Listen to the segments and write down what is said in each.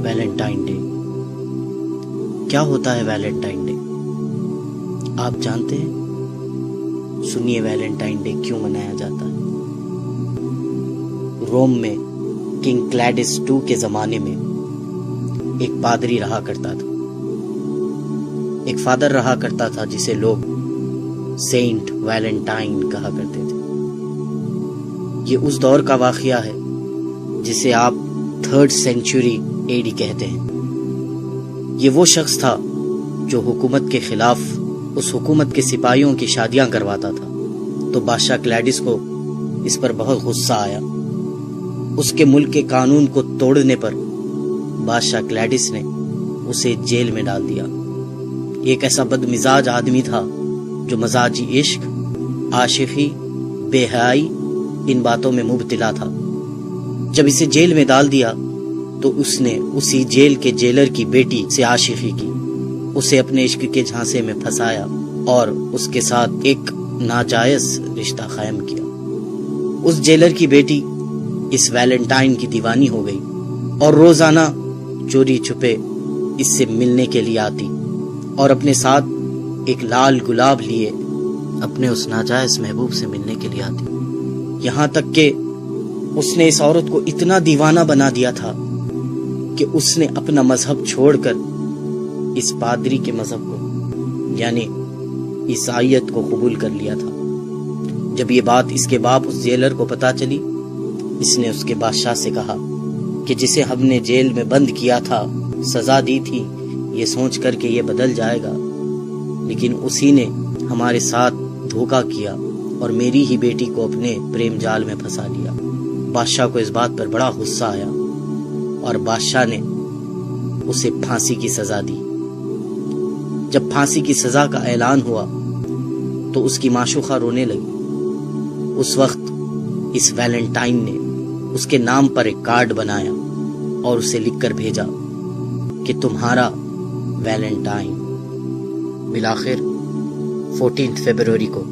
Valentine day کیا ہوتا ہے؟ ویلنٹائن ڈے آپ جانتے ہیں؟ سنیے ویلنٹائن ڈے کیوں منایا جاتا ہے۔ روم میں کنگ کلیڈس II کے زمانے میں ایک پادری رہا کرتا تھا، ایک فادر رہا کرتا تھا جسے لوگ سینٹ ویلنٹائن کہا کرتے تھے۔ یہ اس دور کا واقعہ ہے جسے آپ 3rd سینچری AD کہتے ہیں۔ یہ وہ شخص تھا جو حکومت کے خلاف اس حکومت کے سپاہیوں کی شادیاں کرواتا تھا، تو بادشاہ کلیڈس کو اس پر بہت غصہ آیا۔ اس کے ملک کے قانون کو توڑنے پر بادشاہ کلیڈس نے اسے جیل میں ڈال دیا۔ ایک ایسا بد مزاج آدمی تھا جو مزاجی عشق، عاشقی، بے حیائی ان باتوں میں مبتلا تھا۔ جب اسے جیل میں ڈال دیا تو اس نے اسی جیل کے جیلر کی بیٹی سے عاشقی کی، اسے اپنے عشق کے جھانسے میں پھنسایا اور اس کے ساتھ ایک ناجائز رشتہ قائم کیا۔ اس جیلر کی بیٹی اس ویلنٹائن کی دیوانی ہو گئی اور روزانہ چوری چھپے اس سے ملنے کے لیے آتی اور اپنے ساتھ ایک لال گلاب لیے اپنے اس ناجائز محبوب سے ملنے کے لیے آتی، یہاں تک کہ اس نے اس عورت کو اتنا دیوانہ بنا دیا تھا کہ اس نے اپنا مذہب چھوڑ کر اس پادری کے مذہب کو یعنی عیسائیت کو قبول کر لیا تھا۔ جب یہ بات اس کے باپ اس جیلر کو پتہ چلی، اس نے اس کے بادشاہ سے کہا کہ جسے ہم نے جیل میں بند کیا تھا، سزا دی تھی، یہ سوچ کر کہ یہ بدل جائے گا، لیکن اسی نے ہمارے ساتھ دھوکہ کیا اور میری ہی بیٹی کو اپنے پریم جال میں پھنسا لیا۔ بادشاہ کو اس بات پر بڑا غصہ آیا اور بادشاہ نے اسے پھانسی کی سزا دی۔ جب پھانسی کی سزا کا اعلان ہوا تو اس کی معشوقہ رونے لگی۔ اس وقت اس ویلنٹائن نے اس کے نام پر ایک کارڈ بنایا اور اسے لکھ کر بھیجا کہ تمہارا ویلنٹائن۔ بالآخر 14 فروری کو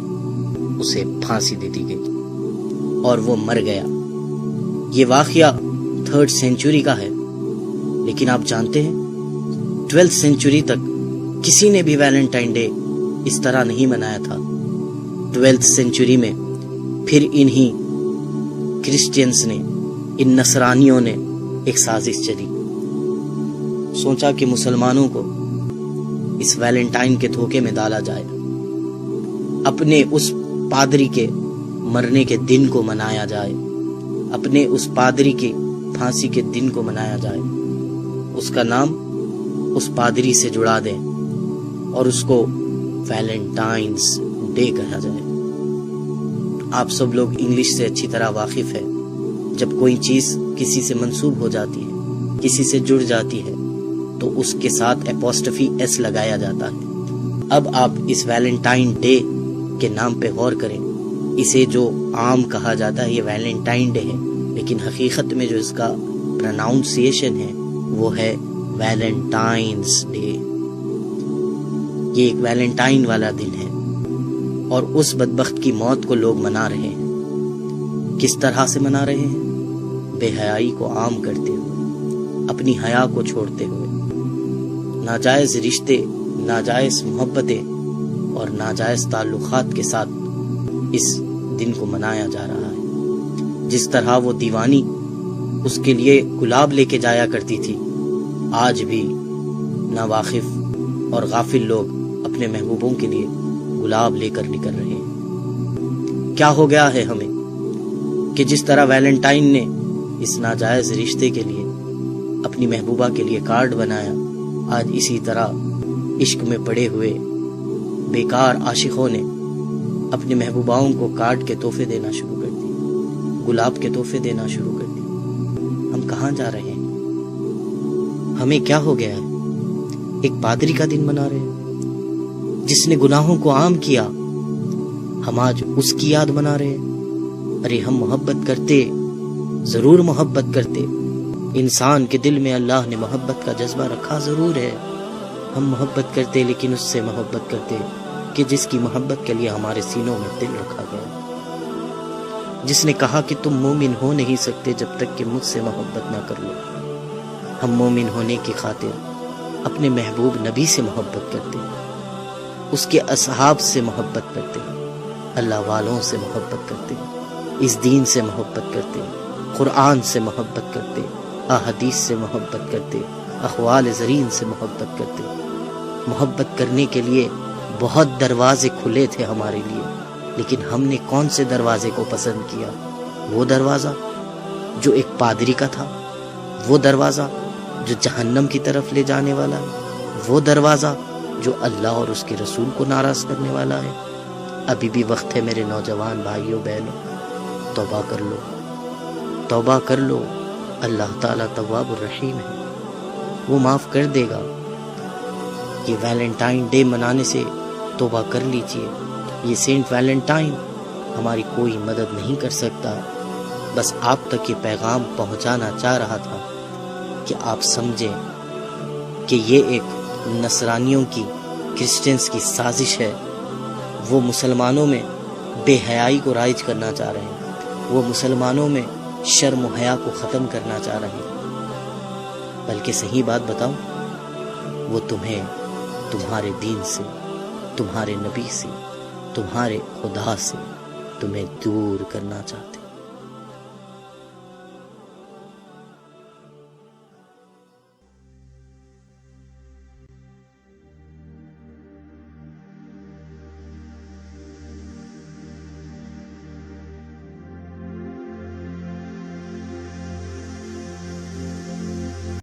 اسے پھانسی دے دی گئی اور وہ مر گیا۔ یہ واقعہ 3rd سینچری کا ہے، لیکن آپ جانتے ہیں 12th سینچری تک کسی نے بھی ویلنٹائن ڈے اس طرح نہیں منایا تھا۔ 12th سینچری میں پھر انہی کرسچینز نے، ان نصرانیوں نے ایک سازش چلی، سوچا کہ مسلمانوں کو اس ویلنٹائن کے دھوکے میں ڈالا جائے، اپنے اس پادری کے مرنے کے دن کو منایا جائے، اپنے اس پادری کی پھانسی کے دن کو منایا جائے، اس کا نام اس پادری سے جڑا دیں اور اس کو ویلنٹائنز ڈے کہا جائے۔ آپ سب لوگ انگلش سے اچھی طرح واقف ہیں۔ جب کوئی چیز کسی سے منسوب ہو جاتی ہے، کسی سے جڑ جاتی ہے، تو اس کے ساتھ اپوسٹفی ایس لگایا جاتا ہے۔ اب آپ اس ویلنٹائن ڈے کے نام پہ غور کریں۔ اسے جو عام کہا جاتا ہے یہ ویلنٹائن ڈے ہے، لیکن حقیقت میں جو اس کا پروناؤنسیشن ہے وہ ہے ویلنٹائنز ڈے۔ یہ ایک ویلنٹائن والا دن ہے اور اس بدبخت کی موت کو لوگ منا رہے ہیں۔ کس طرح سے منا رہے ہیں؟ بے حیائی کو عام کرتے ہوئے، اپنی حیا کو چھوڑتے ہوئے، ناجائز رشتے، ناجائز محبتیں اور ناجائز تعلقات کے ساتھ اس دن کو منایا جا رہا ہے۔ جس طرح وہ دیوانی اس کے لیے گلاب لے کے جایا کرتی تھی، آج بھی ناواقف اور غافل لوگ اپنے محبوبوں کے لیے گلاب لے کر نکل رہے ہیں۔ کیا ہو گیا ہے ہمیں کہ جس طرح ویلنٹائن نے اس ناجائز رشتے کے لیے اپنی محبوبہ کے لیے کارڈ بنایا، آج اسی طرح عشق میں پڑے ہوئے بیکار عاشقوں نے اپنے محبوباؤں کو کارڈ کے تحفے دینا شروع کر دیے، گلاب کے تحفے دینا شروع کر دیے۔ ہم کہاں جا رہے ہیں؟ ہمیں کیا ہو گیا ہے؟ ایک پادری کا دن منا رہے ہیں جس نے گناہوں کو عام کیا، ہم آج اس کی یاد منا رہے ہیں۔ ارے ہم محبت کرتے، ضرور محبت کرتے، انسان کے دل میں اللہ نے محبت کا جذبہ رکھا ضرور ہے، ہم محبت کرتے لیکن اس سے محبت کرتے کہ جس کی محبت کے لیے ہمارے سینوں میں دل رکھا گیا، جس نے کہا کہ تم مومن ہو نہیں سکتے جب تک کہ مجھ سے محبت نہ کر لو۔ ہم مومن ہونے کی خاطر اپنے محبوب نبی سے محبت کرتے، اس کے اصحاب سے محبت کرتے، اللہ والوں سے محبت کرتے، اس دین سے محبت کرتے، قرآن سے محبت کرتے، احادیث سے محبت کرتے، اقوال زرین سے محبت کرتے۔ محبت کرنے کے لیے بہت دروازے کھلے تھے ہمارے لیے، لیکن ہم نے کون سے دروازے کو پسند کیا؟ وہ دروازہ جو ایک پادری کا تھا، وہ دروازہ جو جہنم کی طرف لے جانے والا ہے، وہ دروازہ جو اللہ اور اس کے رسول کو ناراض کرنے والا ہے۔ ابھی بھی وقت ہے میرے نوجوان بھائیوں بہنوں، توبہ کر لو، توبہ کر لو۔ اللہ تعالیٰ تواب الرحیم ہے، وہ معاف کر دے گا۔ یہ ویلنٹائن ڈے منانے سے توبہ کر لیجئے۔ یہ سینٹ ویلنٹائن ہماری کوئی مدد نہیں کر سکتا، بس آپ تک یہ پیغام پہنچانا چاہ رہا تھا کہ آپ سمجھیں کہ یہ ایک نصرانیوں کی، کرسچنز کی سازش ہے۔ وہ مسلمانوں میں بے حیائی کو رائج کرنا چاہ رہے ہیں، وہ مسلمانوں میں شرم و حیا کو ختم کرنا چاہ رہے ہیں۔ بلکہ صحیح بات بتاؤں، وہ تمہیں تمہارے دین سے، تمہارے نبی سے، تمہارے خدا سے تمہیں دور کرنا چاہتے ہیں۔